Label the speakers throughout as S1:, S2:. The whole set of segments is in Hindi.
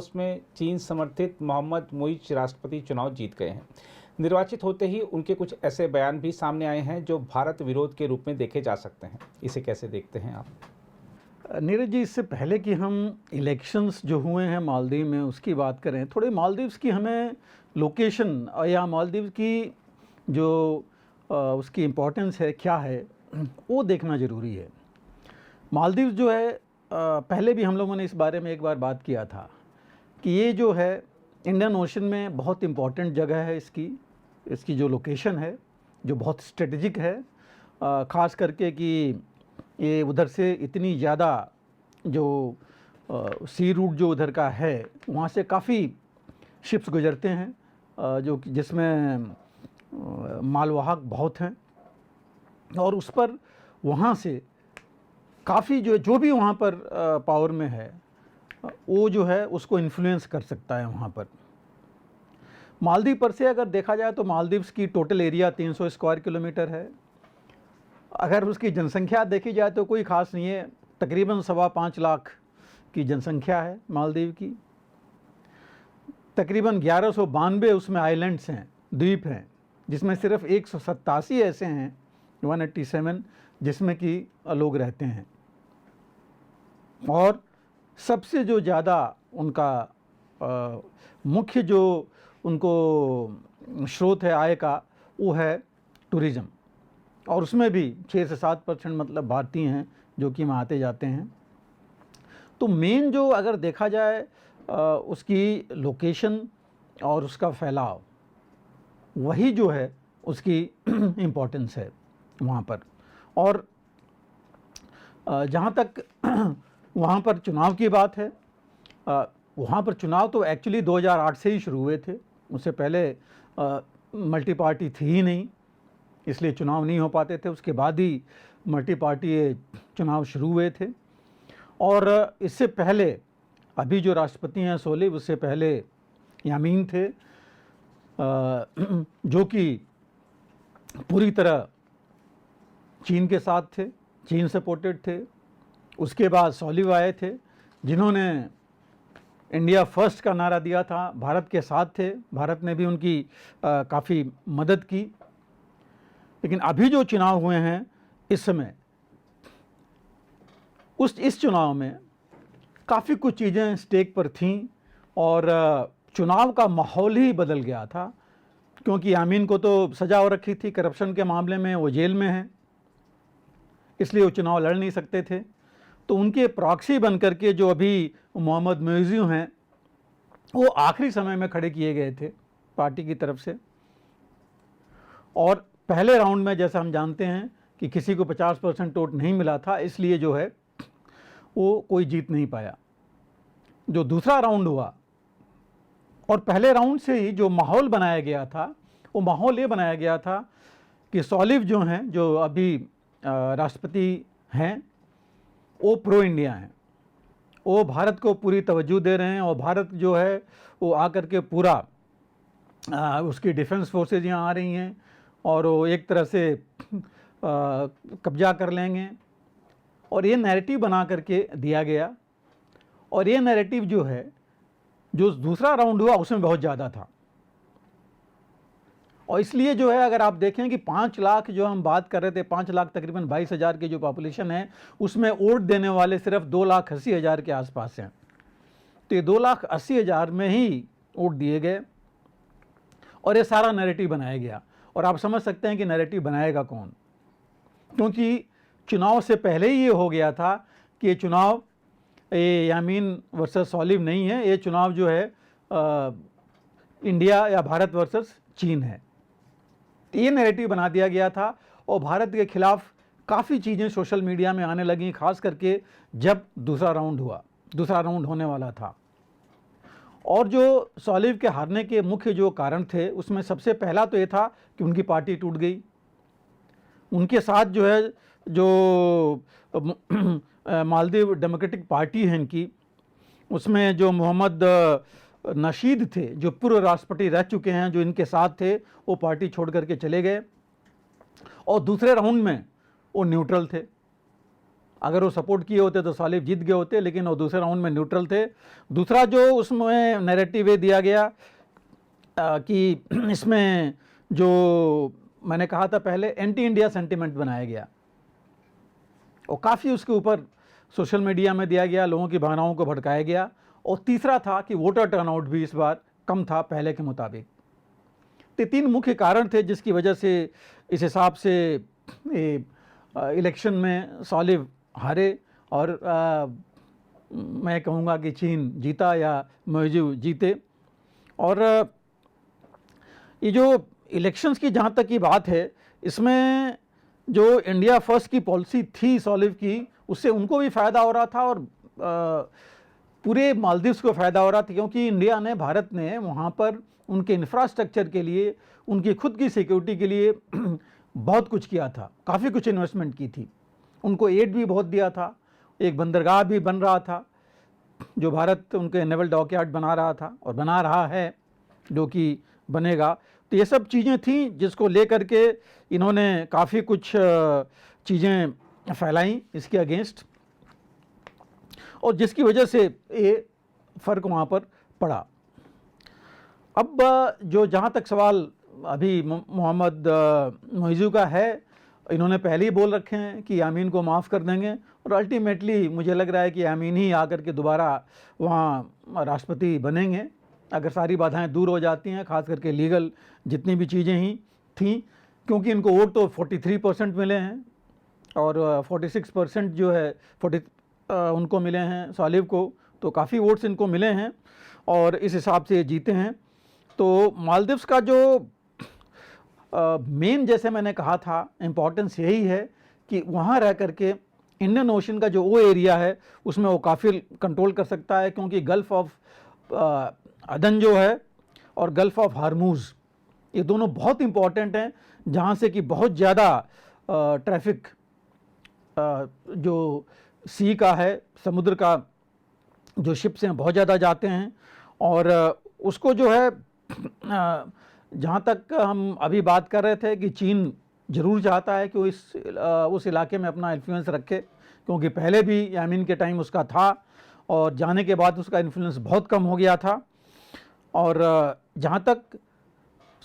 S1: लाओस में चीन समर्थित मोहम्मद मुइज़ राष्ट्रपति चुनाव जीत गए हैं। निर्वाचित होते ही उनके कुछ ऐसे बयान भी सामने आए हैं जो भारत विरोध के रूप में देखे जा सकते हैं। इसे कैसे देखते हैं आप?
S2: नीरज जी, इससे पहले कि हम इलेक्शंस जो हुए हैं मालदीव में उसकी बात करें, थोड़े मालदीव्स की हमें लोकेशन या मालदीव की जो उसकी इम्पोर्टेंस है क्या है वो देखना ज़रूरी है। मालदीव जो है पहले भी हम लोगों ने इस बारे में एक बार बात किया था कि ये जो है इंडियन ओशन में बहुत इम्पॉर्टेंट जगह है। इसकी जो लोकेशन है जो बहुत स्ट्रेटजिक है, ख़ास करके कि ये उधर से इतनी ज़्यादा जो सी रूट जो उधर का है वहाँ से काफ़ी शिप्स गुजरते हैं, जो जिसमें मालवाहक बहुत हैं, और उस पर वहाँ से काफ़ी जो भी वहाँ पर पावर में है वो जो है उसको इन्फ्लुएंस कर सकता है वहाँ पर। मालदीव पर से अगर देखा जाए तो मालदीव्स की टोटल एरिया 300 स्क्वायर किलोमीटर है। अगर उसकी जनसंख्या देखी जाए तो कोई ख़ास नहीं है, तकरीबन 5.25 लाख की जनसंख्या है मालदीव की। तकरीबन 1192 उसमें आइलैंड्स हैं, द्वीप हैं, जिसमें सिर्फ 187 ऐसे हैं 187 जिसमें कि लोग रहते हैं। और सबसे जो ज़्यादा उनका मुख्य जो उनको स्रोत है आय का वो है टूरिज़्म, और उसमें भी 6 से 7% मतलब भारतीय हैं जो कि वहाँ आते जाते हैं। तो मेन जो अगर देखा जाए उसकी लोकेशन और उसका फैलाव, वही जो है उसकी इम्पोर्टेंस है वहाँ पर। और जहाँ तक वहाँ पर चुनाव की बात है, वहाँ पर चुनाव तो एक्चुअली 2008 से ही शुरू हुए थे। उससे पहले मल्टी पार्टी थी ही नहीं, इसलिए चुनाव नहीं हो पाते थे। उसके बाद ही मल्टी पार्टी चुनाव शुरू हुए थे। और इससे पहले अभी जो राष्ट्रपति हैं सोलिह, उससे पहले यामीन थे, जो कि पूरी तरह चीन के साथ थे, चीन सपोर्टेड थे। उसके बाद सोलिह आए थे जिन्होंने इंडिया फर्स्ट का नारा दिया था, भारत के साथ थे, भारत ने भी उनकी काफ़ी मदद की। लेकिन अभी जो चुनाव हुए हैं इस समय, इस चुनाव में काफ़ी कुछ चीज़ें स्टेक पर थीं और चुनाव का माहौल ही बदल गया था, क्योंकि यामीन को तो सज़ा हो रखी थी करप्शन के मामले में, वो जेल में हैं, इसलिए वो चुनाव लड़ नहीं सकते थे। तो उनके प्रॉक्सी बन करके जो अभी मोहम्मद मुइज़ हैं, वो आखिरी समय में खड़े किए गए थे पार्टी की तरफ से। और पहले राउंड में जैसा हम जानते हैं कि किसी को 50% वोट नहीं मिला था, इसलिए जो है वो कोई जीत नहीं पाया। जो दूसरा राउंड हुआ, और पहले राउंड से ही जो माहौल बनाया गया था, वो माहौल ये बनाया गया था कि सोलिह जो हैं, जो अभी राष्ट्रपति हैं, वो प्रो इंडिया हैं, वो भारत को पूरी तवज्जो दे रहे हैं। और भारत जो है वो आकर के पूरा उसकी डिफेंस फोर्सेज यहाँ आ रही हैं और वो एक तरह से कब्जा कर लेंगे, और ये नैरेटिव बना करके दिया गया। और ये नैरेटिव जो है, जो दूसरा राउंड हुआ उसमें बहुत ज़्यादा था। और इसलिए जो है अगर आप देखें कि 5 लाख जो हम बात कर रहे थे, 5 लाख तकरीबन 22,000 की जो पॉपुलेशन है, उसमें वोट देने वाले सिर्फ 2,80,000 के आसपास हैं। तो ये 2,80,000 में ही वोट दिए गए और ये सारा नैरेटिव बनाया गया। और आप समझ सकते हैं कि नैरेटिव बनाएगा कौन, क्योंकि चुनाव से पहले ही ये हो गया था कि ये चुनाव ये यामीन वर्सेस सोलिह नहीं है, ये चुनाव जो है इंडिया या भारत वर्सेस चीन है। ये नैरेटिव बना दिया गया था और भारत के खिलाफ काफ़ी चीज़ें सोशल मीडिया में आने लगी, खास करके जब दूसरा राउंड होने वाला था। और जो सोलिह के हारने के मुख्य जो कारण थे, उसमें सबसे पहला तो ये था कि उनकी पार्टी टूट गई। उनके साथ जो है जो मालदीव डेमोक्रेटिक पार्टी है इनकी, उसमें जो मोहम्मद नशीद थे, जो पूर्व राष्ट्रपति रह चुके हैं, जो इनके साथ थे, वो पार्टी छोड़ करके चले गए। और दूसरे राउंड में वो न्यूट्रल थे, अगर वो सपोर्ट किए होते तो सालिफ जीत गए होते, लेकिन वो दूसरे राउंड में न्यूट्रल थे। दूसरा जो उसमें नैरेटिव ये दिया गया कि इसमें जो मैंने कहा था पहले, एंटी इंडिया सेंटिमेंट बनाया गया और काफ़ी उसके ऊपर सोशल मीडिया में दिया गया, लोगों की भावनाओं को भड़काया गया। और तीसरा था कि वोटर टर्नआउट भी इस बार कम था पहले के मुताबिक। तो 3 मुख्य कारण थे जिसकी वजह से इस हिसाब से इलेक्शन में सालिफ हारे और मैं कहूँगा कि चीन जीता या मोइजू जीते। और ये जो इलेक्शंस की जहाँ तक की बात है, इसमें जो इंडिया फर्स्ट की पॉलिसी थी सालिफ की, उससे उनको भी फ़ायदा हो रहा था और पूरे मालदीव्स को फ़ायदा हो रहा था, क्योंकि इंडिया ने, भारत ने वहाँ पर उनके इंफ्रास्ट्रक्चर के लिए, उनकी खुद की सिक्योरिटी के लिए बहुत कुछ किया था, काफ़ी कुछ इन्वेस्टमेंट की थी, उनको एड भी बहुत दिया था। एक बंदरगाह भी बन रहा था जो भारत उनके नेवल डॉकयार्ड बना रहा था और बना रहा है, जो कि बनेगा। तो ये सब चीज़ें थी जिसको लेकर के इन्होंने काफ़ी कुछ चीज़ें फैलाई इसके अगेंस्ट, और जिसकी वजह से ये फ़र्क वहाँ पर पड़ा। अब जो जहाँ तक सवाल अभी मोहम्मद मोइज़ू का है, इन्होंने पहले ही बोल रखे हैं कि यामीन को माफ़ कर देंगे, और अल्टीमेटली मुझे लग रहा है कि यामीन ही आकर के दोबारा वहाँ राष्ट्रपति बनेंगे, अगर सारी बाधाएं दूर हो जाती हैं, ख़ास करके लीगल जितनी भी चीज़ें ही थी, क्योंकि इनको वोट तो 43% मिले हैं और 46% जो है उनको मिले हैं सालिफ को, तो काफ़ी वोट्स इनको मिले हैं और इस हिसाब से जीते हैं। तो मालदीव्स का जो मेन, जैसे मैंने कहा था, इम्पॉर्टेंस यही है कि वहाँ रह करके इंडियन ओशन का जो वो एरिया है उसमें वो काफ़ी कंट्रोल कर सकता है, क्योंकि गल्फ़ ऑफ अदन जो है और गल्फ़ ऑफ हार्मूज़, ये दोनों बहुत इम्पॉर्टेंट हैं, जहाँ से कि बहुत ज़्यादा ट्रैफिक जो सी का है, समुद्र का जो शिप्स हैं बहुत ज़्यादा जाते हैं। और उसको जो है, जहाँ तक हम अभी बात कर रहे थे कि चीन ज़रूर चाहता है कि वो उस इलाके में अपना इन्फ्लुएंस रखे, क्योंकि पहले भी यामीन के टाइम उसका था और जाने के बाद उसका इन्फ्लुएंस बहुत कम हो गया था। और जहाँ तक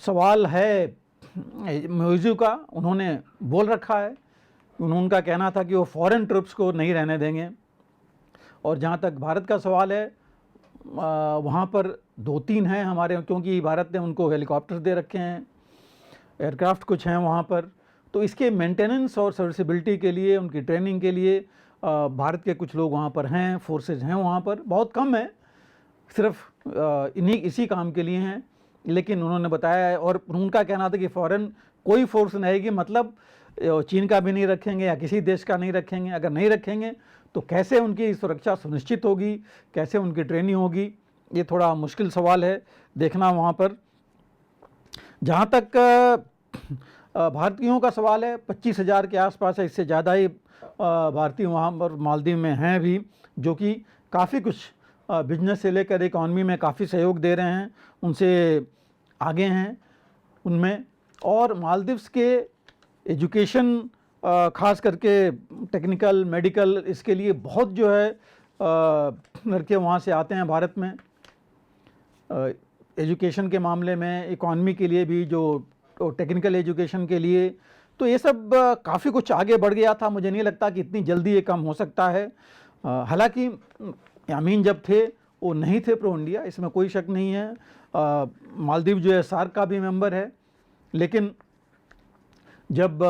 S2: सवाल है मोइज़ू का, उन्होंने बोल रखा है, उनका कहना था कि वो फॉरेन ट्रुप्स को नहीं रहने देंगे। और जहाँ तक भारत का सवाल है, वहाँ पर 2-3 हैं हमारे, क्योंकि भारत ने उनको हेलीकॉप्टर दे रखे हैं, एयरक्राफ्ट कुछ हैं वहाँ पर, तो इसके मेंटेनेंस और सर्विसिबिलिटी के लिए, उनकी ट्रेनिंग के लिए भारत के कुछ लोग वहाँ पर हैं, फोर्सेज हैं वहाँ पर, बहुत कम है, सिर्फ इसी काम के लिए हैं। लेकिन उन्होंने बताया है, और उनका कहना था कि फ़ॉरेन कोई फोर्स नहीं रहेगी, मतलब चीन का भी नहीं रखेंगे या किसी देश का नहीं रखेंगे। अगर नहीं रखेंगे तो कैसे उनकी सुरक्षा सुनिश्चित होगी, कैसे उनकी ट्रेनिंग होगी, ये थोड़ा मुश्किल सवाल है देखना वहाँ पर। जहाँ तक भारतीयों का सवाल है, 25,000 के आसपास है, इससे ज़्यादा ही भारतीय वहाँ पर मालदीव में हैं भी, जो कि काफ़ी कुछ बिजनेस से लेकर इकॉनमी में काफ़ी सहयोग दे रहे हैं, उनसे आगे हैं उनमें। और मालदीव्स के एजुकेशन, ख़ास करके टेक्निकल, मेडिकल, इसके लिए बहुत जो है लड़के वहाँ से आते हैं भारत में, एजुकेशन के मामले में, इकॉनमी के लिए भी, जो टेक्निकल एजुकेशन के लिए। तो ये सब काफ़ी कुछ आगे बढ़ गया था, मुझे नहीं लगता कि इतनी जल्दी ये कम हो सकता है। हालांकि यामीन जब थे वो नहीं थे प्रो इंडिया, इसमें कोई शक नहीं है। मालदीव जो है सार्क का भी मेंबर है, लेकिन जब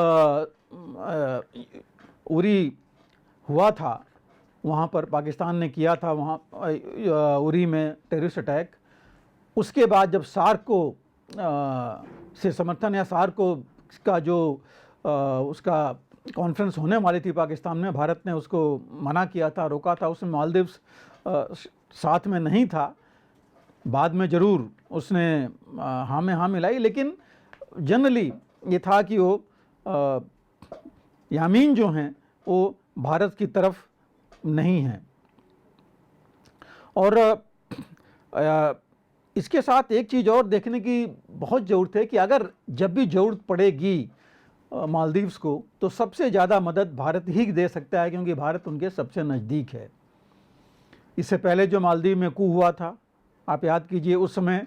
S2: उरी हुआ था, वहाँ पर पाकिस्तान ने किया था वहाँ उरी में टेररिस्ट अटैक, उसके बाद जब सार्क को से समर्थन, या सार्क को का जो उसका कॉन्फ्रेंस होने वाली थी पाकिस्तान में, भारत ने उसको मना किया था, रोका था, उसमें मालदीव्स साथ में नहीं था। बाद में ज़रूर उसने हाँ में हाँ मिलाई, लेकिन जनरली ये था कि वो यामीन जो हैं वो भारत की तरफ नहीं हैं। और इसके साथ एक चीज़ और देखने की बहुत ज़रूरत है कि अगर जब भी ज़रूरत पड़ेगी मालदीव्स को, तो सबसे ज़्यादा मदद भारत ही दे सकता है, क्योंकि भारत उनके सबसे नज़दीक है। इससे पहले जो मालदीव में कू हुआ था, आप याद कीजिए, उस समय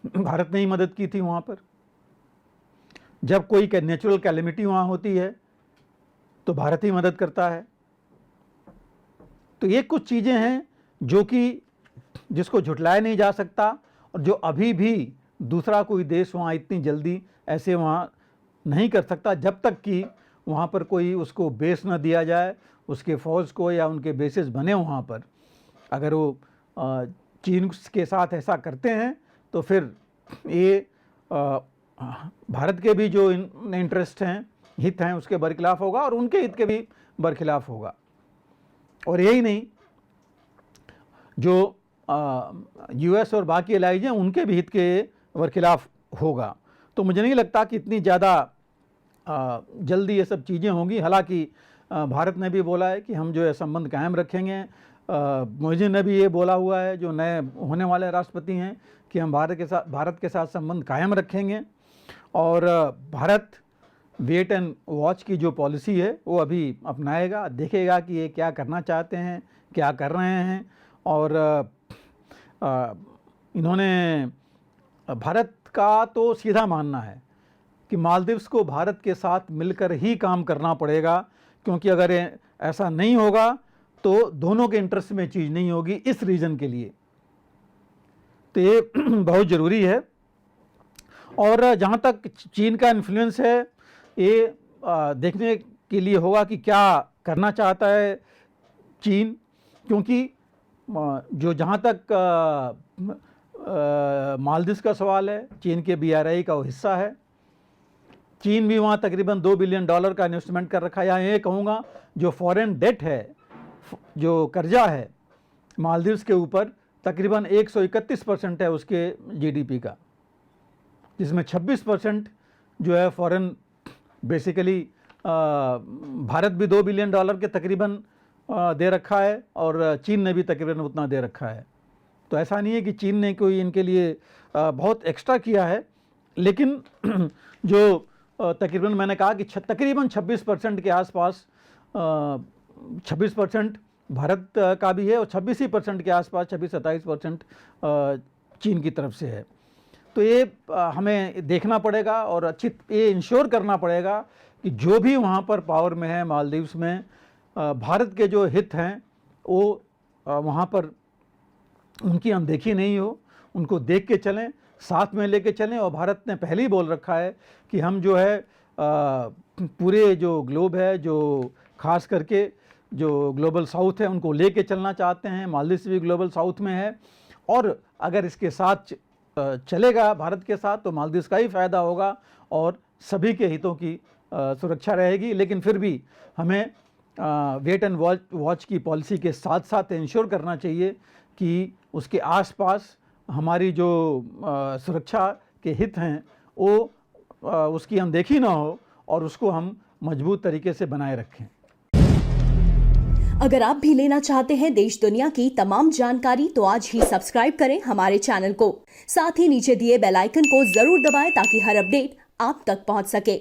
S2: भारत ने ही मदद की थी वहाँ पर। जब कोई नेचुरल कैलेमिटी वहाँ होती है तो भारत ही मदद करता है। तो ये कुछ चीज़ें हैं जो कि जिसको झुटलाया नहीं जा सकता, और जो अभी भी दूसरा कोई देश वहाँ इतनी जल्दी ऐसे वहाँ नहीं कर सकता, जब तक कि वहाँ पर कोई उसको बेस न दिया जाए, उसके फ़ौज को, या उनके बेसिस बने वहाँ पर। अगर वो चीन के साथ ऐसा करते हैं तो फिर ये भारत के भी जो इंटरेस्ट हैं, हित हैं, उसके बरखिलाफ़ होगा, और उनके हित के भी बरखिलाफ़ होगा। और यही नहीं, जो यूएस और बाकी एलाइज हैं, उनके भी हित के बरखिलाफ़ होगा। तो मुझे नहीं लगता कि इतनी ज़्यादा जल्दी ये सब चीज़ें होंगी। हालांकि भारत ने भी बोला है कि हम जो है संबंध कायम रखेंगे। मोदी ने भी ये बोला हुआ है, जो नए होने वाले राष्ट्रपति हैं, कि हम भारत के साथ संबंध कायम रखेंगे। और भारत वेट एंड वॉच की जो पॉलिसी है वो अभी अपनाएगा, देखेगा कि ये क्या करना चाहते हैं, क्या कर रहे हैं। और इन्होंने, भारत का तो सीधा मानना है कि मालदीव्स को भारत के साथ मिलकर ही काम करना पड़ेगा, क्योंकि अगर ऐसा नहीं होगा तो दोनों के इंटरेस्ट में चीज़ नहीं होगी इस रीजन के लिए। तो ये बहुत ज़रूरी है। और जहाँ तक चीन का इन्फ्लुएंस है, ये देखने के लिए होगा कि क्या करना चाहता है चीन, क्योंकि जो जहाँ तक मालदीव्स का सवाल है, चीन के BRI का वो हिस्सा है। चीन भी वहाँ तकरीबन $2 बिलियन का इन्वेस्टमेंट कर रखा है। यहाँ ये कहूँगा, जो फॉरेन डेट है, जो कर्जा है मालदीव्स के ऊपर, तकरीबन 131% है उसके GDP का, जिसमें 26% जो है फॉरेन, बेसिकली भारत भी $2 बिलियन के तकरीबन दे रखा है, और चीन ने भी तकरीबन उतना दे रखा है। तो ऐसा नहीं है कि चीन ने कोई इनके लिए बहुत एक्स्ट्रा किया है, लेकिन जो तकरीबन मैंने कहा कि तकरीबन 26% के आसपास, 26% भारत का भी है, और 26% के आसपास, 26-27% चीन की तरफ से है। तो ये हमें देखना पड़ेगा, और ये इंश्योर करना पड़ेगा कि जो भी वहाँ पर पावर में है मालदीव्स में, भारत के जो हित हैं वो वहाँ पर उनकी अनदेखी नहीं हो, उनको देख के चलें, साथ में लेके चलें। और भारत ने पहले ही बोल रखा है कि हम जो है पूरे जो ग्लोब है, जो खास करके जो ग्लोबल साउथ है, उनको लेके चलना चाहते हैं। मालदीव्स भी ग्लोबल साउथ में है, और अगर इसके साथ चलेगा भारत के साथ, तो मालदीव्स का ही फ़ायदा होगा और सभी के हितों की सुरक्षा रहेगी। लेकिन फिर भी हमें वेट एंड वॉच की पॉलिसी के साथ साथ इंश्योर करना चाहिए कि उसके आसपास हमारी जो सुरक्षा के हित हैं वो उसकी अनदेखी ना हो, और उसको हम मजबूत तरीके से बनाए रखें।
S3: अगर आप भी लेना चाहते हैं देश दुनिया की तमाम जानकारी, तो आज ही सब्सक्राइब करें हमारे चैनल को। साथ ही नीचे दिए बेल आइकन को जरूर दबाएं, ताकि हर अपडेट आप तक पहुंच सके।